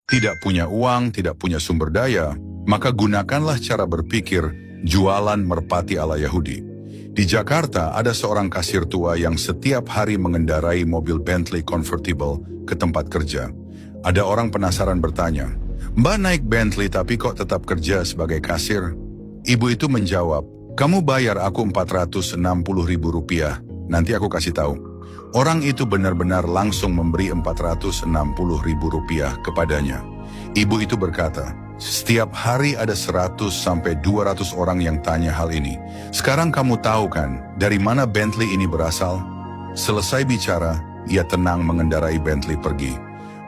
tidak punya uang, tidak punya sumber daya, maka gunakanlah cara berpikir jualan merpati ala Yahudi. Di Jakarta ada seorang kasir tua yang setiap hari mengendarai mobil Bentley convertible ke tempat kerja. Ada orang penasaran bertanya, "Mbak naik Bentley tapi kok tetap kerja sebagai kasir?" Ibu itu menjawab, "Kamu bayar aku Rp460.000, nanti aku kasih tahu." Orang itu benar-benar langsung memberi Rp460.000 kepadanya. Ibu itu berkata, "Setiap hari ada 100 sampai 200 orang yang tanya hal ini. Sekarang kamu tahu kan dari mana Bentley ini berasal?" Selesai bicara, ia tenang mengendarai Bentley pergi.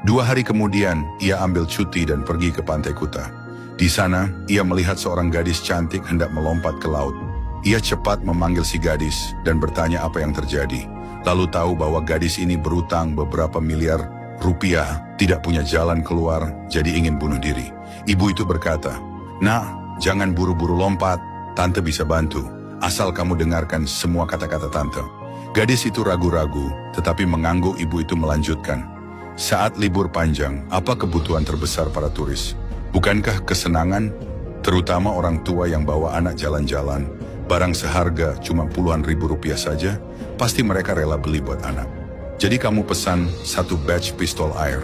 2 hari kemudian, ia ambil cuti dan pergi ke Pantai Kuta. Di sana, ia melihat seorang gadis cantik hendak melompat ke laut. Ia cepat memanggil si gadis dan bertanya apa yang terjadi. Lalu tahu bahwa gadis ini berutang beberapa miliar rupiah, tidak punya jalan keluar, jadi ingin bunuh diri. Ibu itu berkata, "Nak, jangan buru-buru lompat, tante bisa bantu, asal kamu dengarkan semua kata-kata tante." Gadis itu ragu-ragu, tetapi mengangguk. Ibu itu melanjutkan, "Saat libur panjang, apa kebutuhan terbesar para turis? Bukankah kesenangan? Terutama orang tua yang bawa anak jalan-jalan, barang seharga cuma puluhan ribu rupiah saja, pasti mereka rela beli buat anak. Jadi kamu pesan 1 batch pistol air.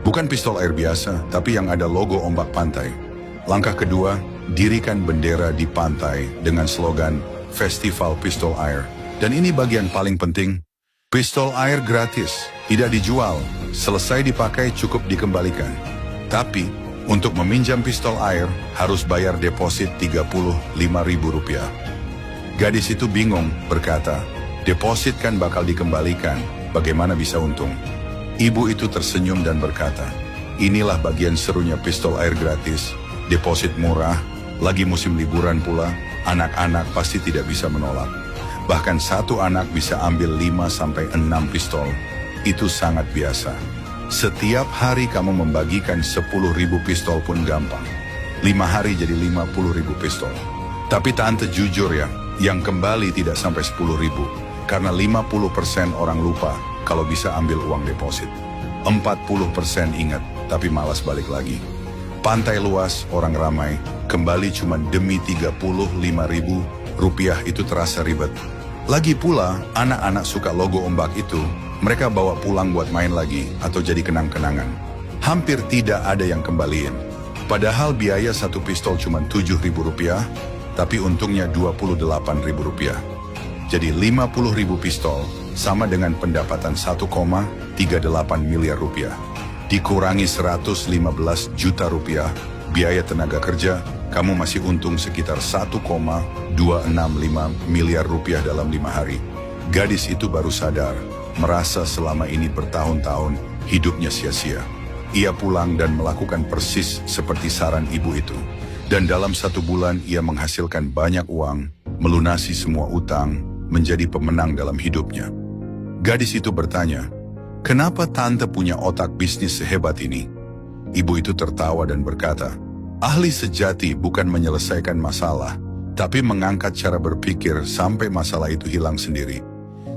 Bukan pistol air biasa, tapi yang ada logo ombak pantai. Langkah kedua, dirikan bendera di pantai dengan slogan Festival Pistol Air. Dan ini bagian paling penting, pistol air gratis, tidak dijual, selesai dipakai cukup dikembalikan. Tapi, untuk meminjam pistol air, harus bayar deposit Rp35.000. Gadis itu bingung, berkata, "Deposit kan bakal dikembalikan, bagaimana bisa untung?" Ibu itu tersenyum dan berkata, "Inilah bagian serunya pistol air gratis, deposit murah, lagi musim liburan pula, anak-anak pasti tidak bisa menolak. Bahkan satu anak bisa ambil 5-6 pistol, itu sangat biasa. Setiap hari kamu membagikan 10.000 pistol pun gampang. 5 hari jadi 50.000 pistol. Tapi tante jujur ya, yang kembali tidak sampai 10.000. Karena 50% orang lupa kalau bisa ambil uang deposit. 40% ingat, tapi malas balik lagi. Pantai luas, orang ramai, kembali cuma demi Rp35.000 itu terasa ribet. Lagi pula, anak-anak suka logo ombak itu, mereka bawa pulang buat main lagi atau jadi kenang-kenangan. Hampir tidak ada yang kembaliin. Padahal biaya satu pistol cuma Rp7.000, tapi untungnya Rp28.000. Jadi 50.000 pistol sama dengan pendapatan 1,38 miliar rupiah. Dikurangi 115 juta rupiah, biaya tenaga kerja, kamu masih untung sekitar 1,265 miliar rupiah dalam 5 hari. Gadis itu baru sadar, merasa selama ini bertahun-tahun hidupnya sia-sia. Ia pulang dan melakukan persis seperti saran ibu itu. Dan dalam 1 bulan ia menghasilkan banyak uang, melunasi semua utang, menjadi pemenang dalam hidupnya. Gadis itu bertanya, "Kenapa tante punya otak bisnis sehebat ini?" Ibu itu tertawa dan berkata, "Ahli sejati bukan menyelesaikan masalah, tapi mengangkat cara berpikir sampai masalah itu hilang sendiri."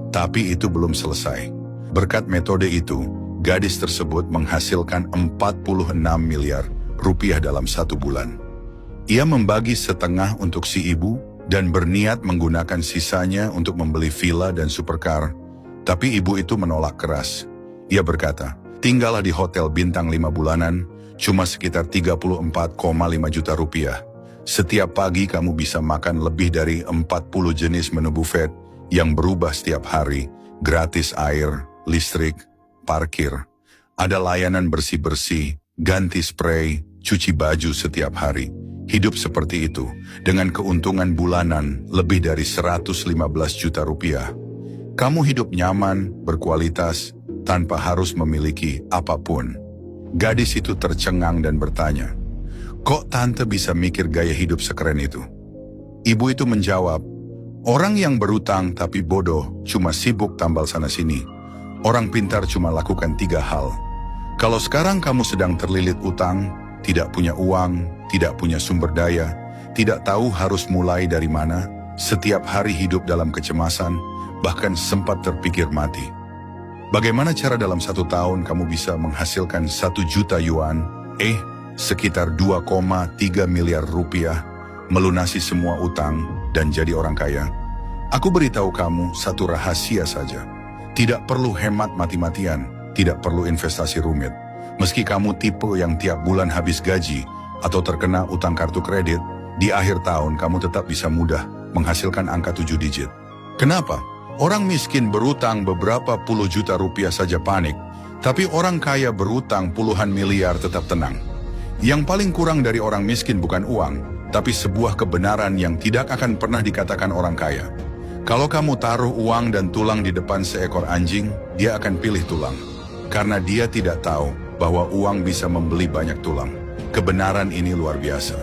Tapi itu belum selesai. Berkat metode itu, gadis tersebut menghasilkan 46 miliar rupiah dalam 1 bulan. Ia membagi setengah untuk si ibu dan berniat menggunakan sisanya untuk membeli villa dan supercar. Tapi ibu itu menolak keras. Ia berkata, "Tinggallah di hotel bintang 5 bulanan, cuma sekitar 34,5 juta rupiah. Setiap pagi kamu bisa makan lebih dari 40 jenis menu buffet yang berubah setiap hari, gratis air, listrik, parkir. Ada layanan bersih-bersih, ganti spray, cuci baju setiap hari. Hidup seperti itu, dengan keuntungan bulanan lebih dari 115 juta rupiah. Kamu hidup nyaman, berkualitas, tanpa harus memiliki apapun." Gadis itu tercengang dan bertanya, "Kok tante bisa mikir gaya hidup sekeren itu?" Ibu itu menjawab, "Orang yang berutang tapi bodoh cuma sibuk tambal sana-sini. Orang pintar cuma lakukan 3 hal. Kalau sekarang kamu sedang terlilit utang, tidak punya uang, tidak punya sumber daya, tidak tahu harus mulai dari mana, setiap hari hidup dalam kecemasan, bahkan sempat terpikir mati. Bagaimana cara dalam 1 tahun kamu bisa menghasilkan 1 juta yuan, Sekitar 2,3 miliar rupiah, melunasi semua utang dan jadi orang kaya. Aku beritahu kamu satu rahasia saja. Tidak perlu hemat mati-matian, tidak perlu investasi rumit. Meski kamu tipe yang tiap bulan habis gaji atau terkena utang kartu kredit, di akhir tahun kamu tetap bisa mudah menghasilkan angka 7 digit. Kenapa? Orang miskin berutang beberapa puluh juta rupiah saja panik, tapi orang kaya berutang puluhan miliar tetap tenang. Yang paling kurang dari orang miskin bukan uang, tapi sebuah kebenaran yang tidak akan pernah dikatakan orang kaya. Kalau kamu taruh uang dan tulang di depan seekor anjing, dia akan pilih tulang. Karena dia tidak tahu bahwa uang bisa membeli banyak tulang. Kebenaran ini luar biasa.